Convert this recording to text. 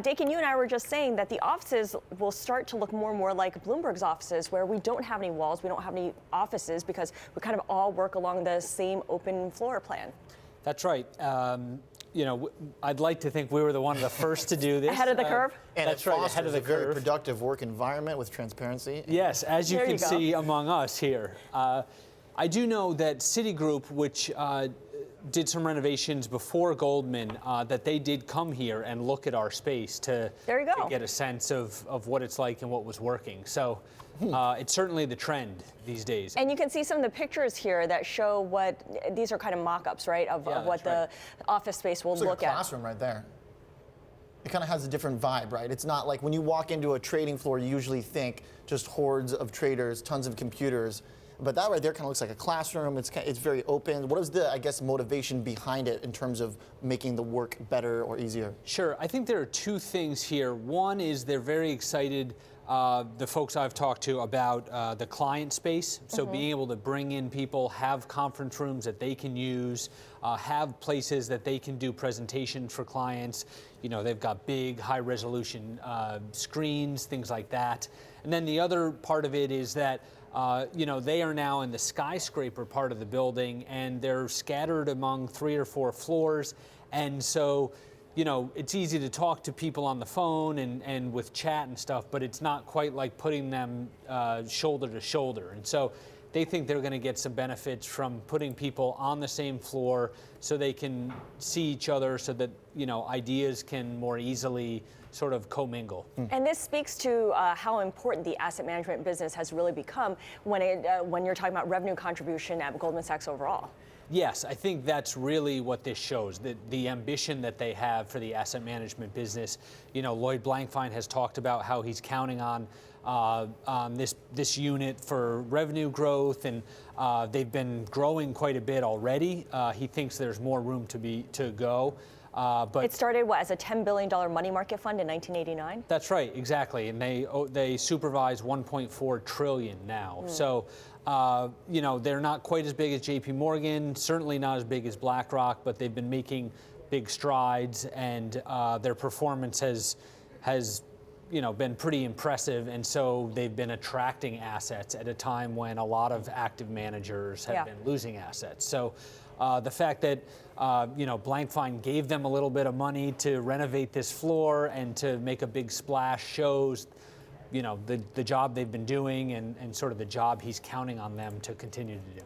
Dakin, you and I were just saying that the offices will start to look more and more like Bloomberg's offices, where we don't have any walls, we don't have any offices, because we kind of all work along the same open floor plan. That's right. I'd like to think we were one of the first to do this. Ahead of the curve? And that's right, ahead of the very curve. productive work environment with transparency. Yes, as you can see among us here. I do know that Citigroup, which did some renovations before Goldman, that they did come here and look at our space to get a sense of what it's like and what was working. So it's certainly the trend these days. And you can see some of the pictures here that show what, these are kind of mock-ups, right, of what the office space will look like a classroom right there. It kind of has a different vibe, right? It's not like when you walk into a trading floor, you usually think just hordes of traders, tons of computers. But that right there kind of looks like a classroom. It's very open. What is the, I guess, motivation behind it in terms of making the work better or easier? Sure. I think there are two things here. One is they're very excited, the folks I've talked to, about the client space. So being able to bring in people, have conference rooms that they can use, have places that they can do presentations for clients. You know, they've got big, high-resolution screens, things like that. And then the other part of it is that they are now in the skyscraper part of the building, and they're scattered among 3 or 4 floors. And so, it's easy to talk to people on the phone and with chat and stuff, but it's not quite like putting them shoulder to shoulder. And so they think they're going to get some benefits from putting people on the same floor so they can see each other, so that, ideas can more easily sort of commingle. And this speaks to how important the asset management business has really become when you're talking about revenue contribution at Goldman Sachs overall. Yes, I think that's really what this shows, the ambition that they have for the asset management business. Lloyd Blankfein has talked about how he's counting on this unit for revenue growth, and they've been growing quite a bit already. He thinks there's more room to go. But it started, as a $10 billion money market fund in 1989? That's right, exactly. And they supervise $1.4 trillion now. So, they're not quite as big as JP Morgan, certainly not as big as BlackRock, but they've been making big strides, and their performance has been pretty impressive. And so they've been attracting assets at a time when a lot of active managers have been losing assets. So the fact that Blankfein gave them a little bit of money to renovate this floor and to make a big splash shows the job they've been doing, and sort of the job he's counting on them to continue to do.